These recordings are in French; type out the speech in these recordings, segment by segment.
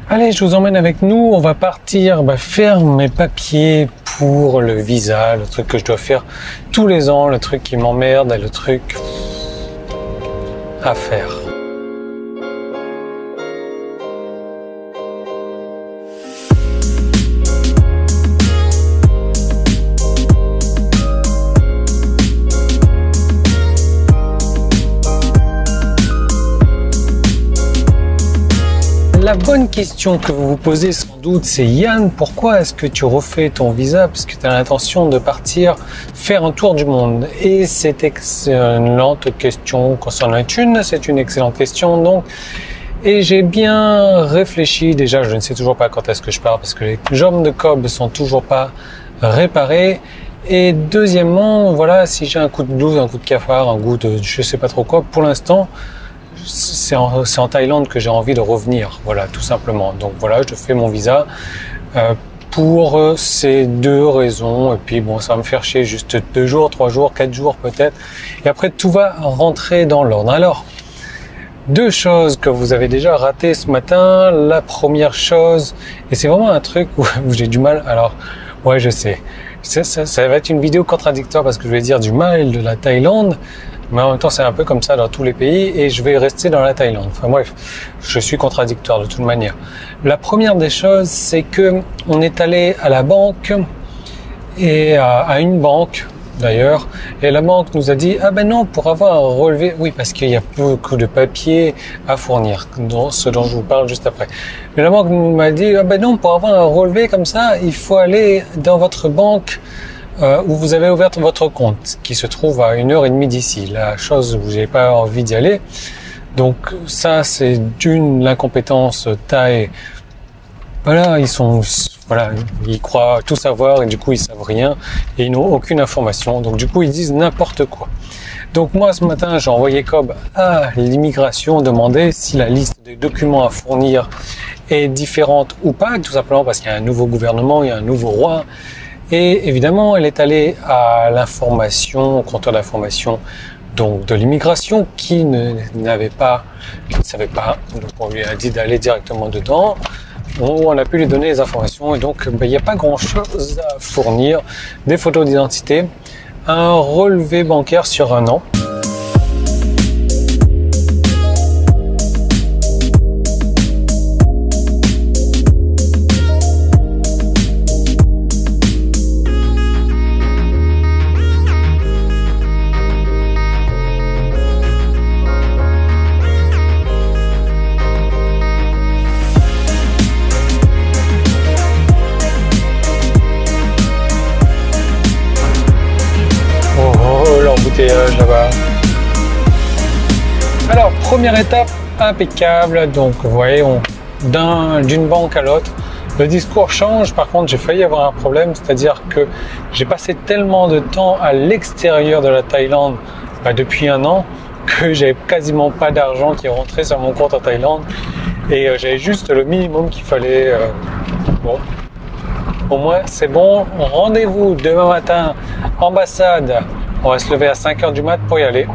Allez, je vous emmène avec nous. On va partir faire mes papiers pour le visa, le truc que je dois faire tous les ans, le truc qui m'emmerde, le truc à faire. La bonne question que vous vous posez sans doute, c'est Yann, pourquoi est-ce que tu refais ton visa puisque tu as l'intention de partir faire un tour du monde? Et c'est excellente question concernant une, c'est une excellente question donc. Et j'ai bien réfléchi, déjà je ne sais toujours pas quand est-ce que je pars parce que les jambes de cob sont toujours pas réparées. Et deuxièmement, voilà, si j'ai un coup de blues, un coup de cafard, un goût de je sais pas trop quoi, pour l'instant, c'est en Thaïlande que j'ai envie de revenir, voilà, tout simplement. Donc voilà, je fais mon visa pour ces deux raisons. Et puis bon, ça va me faire chier juste 2 jours, 3 jours, 4 jours peut-être. Et après, tout va rentrer dans l'ordre. Alors, 2 choses que vous avez déjà ratées ce matin. La première chose, et c'est vraiment un truc où j'ai du mal. Alors, ouais, je sais. Ça va être une vidéo contradictoire parce que je vais dire du mal de la Thaïlande. Mais en même temps, c'est un peu comme ça dans tous les pays et je vais rester dans la Thaïlande. Enfin bref, je suis contradictoire de toute manière. La première des choses, c'est que on est allé à la banque et à une banque d'ailleurs, et la banque nous a dit ah ben non, pour avoir un relevé, oui parce qu'il y a beaucoup de papiers à fournir, ce dont je vous parle juste après. Mais la banque m'a dit ah ben non, pour avoir un relevé comme ça, il faut aller dans votre banque où vous avez ouvert votre compte, qui se trouve à 1h30 d'ici. La chose où j'ai pas envie d'y aller. Donc ça, c'est l'incompétence thaï. Voilà, ils croient tout savoir et du coup ils savent rien et ils n'ont aucune information. Donc du coup ils disent n'importe quoi. Donc moi ce matin j'ai envoyé Cobb à l'immigration demander si la liste des documents à fournir est différente ou pas, tout simplement parce qu'il y a un nouveau gouvernement, il y a un nouveau roi. Et évidemment, elle est allée à l'information, au compteur d'information donc de l'immigration qui ne savait pas. Donc on lui a dit d'aller directement dedans. On a pu lui donner les informations et donc il n'y a pas grand-chose à fournir. Des photos d'identité, un relevé bancaire sur 1 an. Là-bas. Alors, première étape impeccable. Donc, vous voyez, d'une banque à l'autre, le discours change. Par contre, j'ai failli avoir un problème, c'est-à-dire que j'ai passé tellement de temps à l'extérieur de la Thaïlande depuis 1 an que j'avais quasiment pas d'argent qui est rentré sur mon compte en Thaïlande et j'avais juste le minimum qu'il fallait. Bon, au moins c'est bon. Rendez-vous demain matin, ambassade. On va se lever à 5h du mat pour y aller.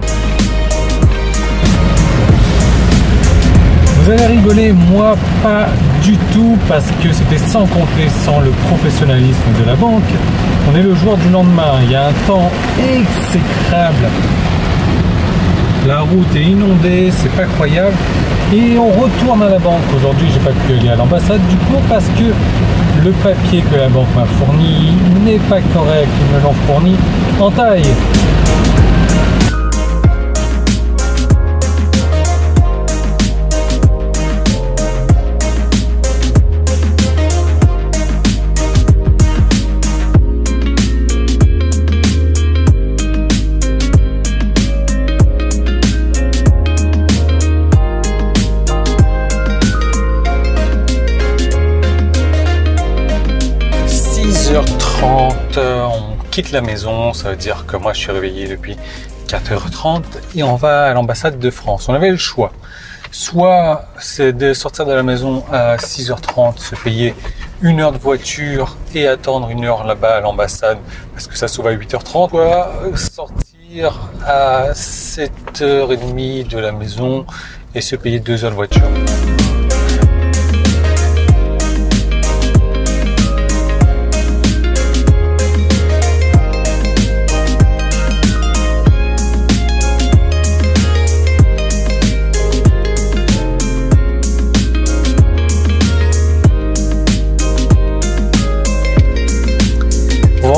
Vous allez rigoler, moi pas du tout, parce que c'était sans compter sans le professionnalisme de la banque. On est le jour du lendemain, il y a un temps exécrable. La route est inondée, c'est pas croyable. Et on retourne à la banque. Aujourd'hui, j'ai pas pu aller à l'ambassade du coup parce que le papier que la banque m'a fourni n'est pas correct. Ils me l'ont fourni en Thaï. On quitte la maison, ça veut dire que moi je suis réveillé depuis 4h30 et on va à l'ambassade de France. On avait le choix, soit c'est de sortir de la maison à 6h30, se payer 1 heure de voiture et attendre 1 heure là-bas à l'ambassade parce que ça s'ouvre à 8h30, soit sortir à 7h30 de la maison et se payer 2 heures de voiture.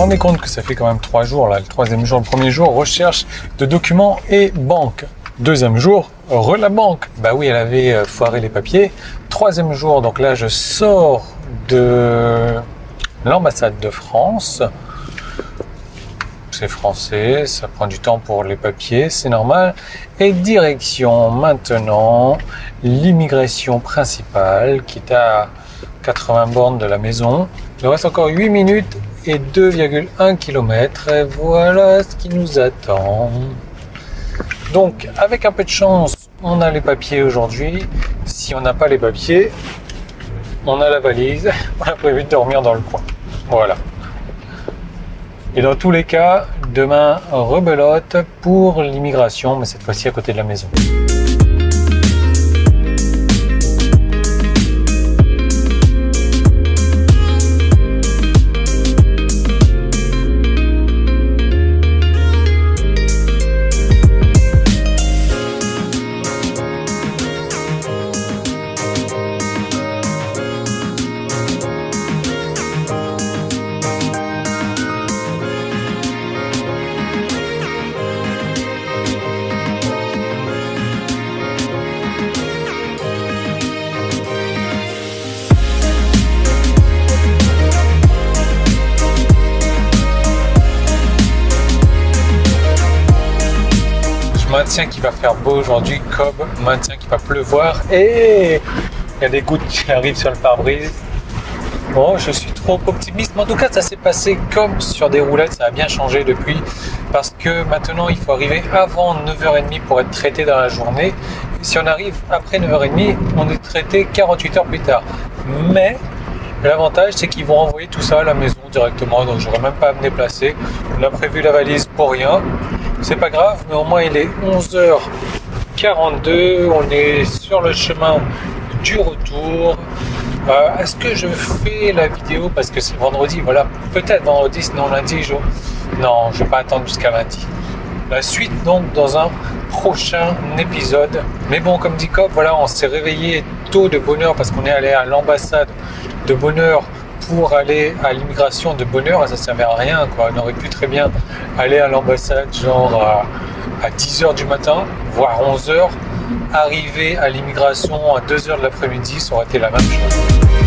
rendez compte que ça fait quand même 3 jours, là, le troisième jour, le premier jour, recherche de documents et banque. Deuxième jour, la banque. Bah oui, elle avait foiré les papiers. Troisième jour, donc là, je sors de l'ambassade de France. C'est français, ça prend du temps pour les papiers, c'est normal. Et direction maintenant l'immigration principale qui est à 80 bornes de la maison. Il reste encore 8 minutes et 2,1 km. Et voilà ce qui nous attend. Donc, avec un peu de chance, on a les papiers aujourd'hui. Si on n'a pas les papiers, on a la valise. On a prévu de dormir dans le coin. Voilà. Et dans tous les cas, demain, rebelote pour l'immigration, mais cette fois-ci à côté de la maison. Maintient qu'il va faire beau aujourd'hui, comme maintient qu'il va pleuvoir et il y a des gouttes qui arrivent sur le pare-brise. Bon, je suis trop optimiste, mais en tout cas ça s'est passé comme sur des roulettes, ça a bien changé depuis parce que maintenant il faut arriver avant 9h30 pour être traité dans la journée. Et si on arrive après 9h30, on est traité 48 heures plus tard. Mais l'avantage c'est qu'ils vont envoyer tout ça à la maison directement, donc j'aurais même pas à me déplacer. On a prévu la valise pour rien. C'est pas grave, mais au moins il est 11h42, on est sur le chemin du retour. Est-ce que je fais la vidéo parce que c'est vendredi? Voilà, peut-être vendredi, sinon lundi. Non, je vais pas attendre jusqu'à lundi. La suite donc dans un prochain épisode. Mais bon, comme dit Cobb, voilà, on s'est réveillé tôt de bonne heure parce qu'on est allé à l'ambassade de bonne heure pour aller à l'immigration de bonne heure, et ça servait à rien, quoi. On aurait pu très bien aller à l'ambassade genre à 10h du matin, voire 11h, arriver à l'immigration à 2h de l'après-midi, ça aurait été la même chose.